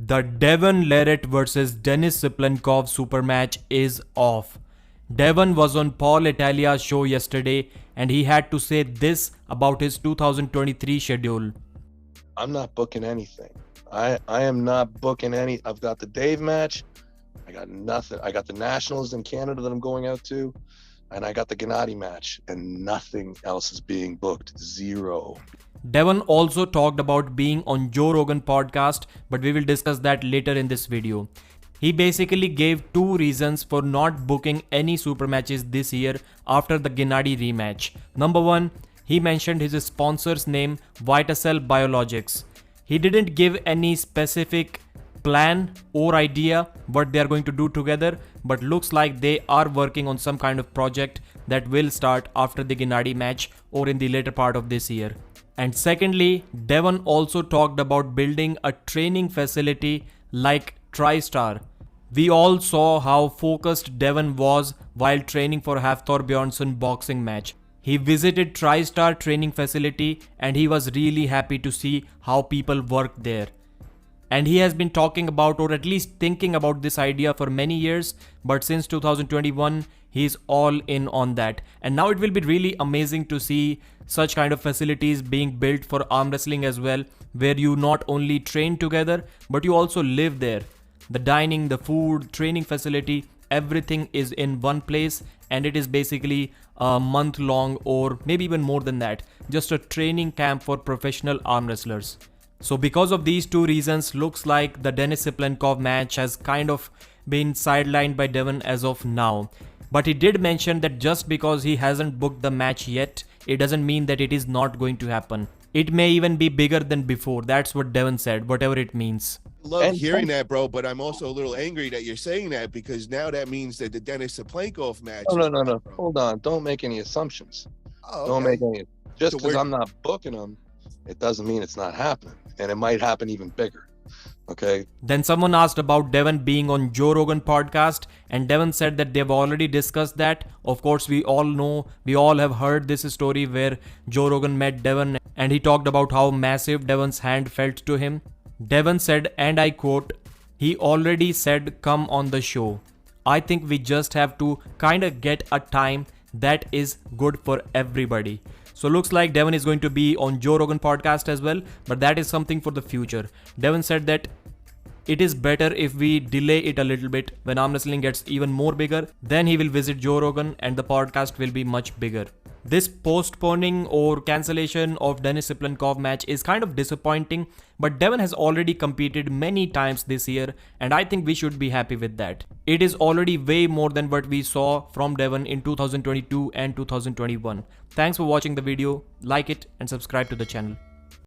The Devon Larratt versus Denis Siplenkov super match is off. Devon was on Paul Italia's show yesterday and he had to say this about his 2023 schedule. I'm not booking anything. I am not booking any. I've got the Dave match. I got nothing. I got the Nationals in Canada that I'm going out to. And I got the Gennady match. And nothing else is being booked. Zero. Devon also talked about being on Joe Rogan podcast, but we will discuss that later in this video. He basically gave two reasons for not booking any super matches this year after the Gennady rematch. Number one, he mentioned his sponsor's name, Vitacell Biologics. He didn't give any specific plan or idea what they are going to do together, but looks like they are working on some kind of project that will start after the Gennady match or in the later part of this year. And secondly, Devon also talked about building a training facility like TriStar. We all saw how focused Devon was while training for Hafthor Bjornsson boxing match. He visited TriStar training facility and he was really happy to see how people work there. And he has been talking about, or at least thinking about, this idea for many years, but since 2021 he's all in on that. And now it will be really amazing to see such kind of facilities being built for arm wrestling as well, where you not only train together but you also live there. The dining, the food, training facility, everything is in one place, and it is basically a month long or maybe even more than that, just a training camp for professional arm wrestlers. So because of these two reasons, looks like the Denis Siplenkov match has kind of been sidelined by Devon as of now. But he did mention that just because he hasn't booked the match yet, it doesn't mean that it is not going to happen. It may even be bigger than before. That's what Devon said, whatever it means. Love hearing that, bro, but I'm also a little angry that you're saying that, because now that means that the Denis Siplenkov match. No. Hold on. Don't make any assumptions. Oh, okay. Don't make any. Just So because I'm not booking them, it doesn't mean it's not happening. And it might happen even bigger. Okay. Then someone asked about Devon being on Joe Rogan podcast, and Devon said that they've already discussed that. Of course, we all know, we all have heard this story where Joe Rogan met Devon and he talked about how massive Devon's hand felt to him. Devon said, and I quote, "He already said come on the show. I think we just have to kind of get a time that is good for everybody." So looks like Devon is going to be on Joe Rogan podcast as well, but that is something for the future. Devon said that it is better if we delay it a little bit. When arm wrestling gets even more bigger, then he will visit Joe Rogan and the podcast will be much bigger. This postponing or cancellation of Denis Siplenkov match is kind of disappointing, but Devon has already competed many times this year and I think we should be happy with that. It is already way more than what we saw from Devon in 2022 and 2021. Thanks for watching the video, like it and subscribe to the channel.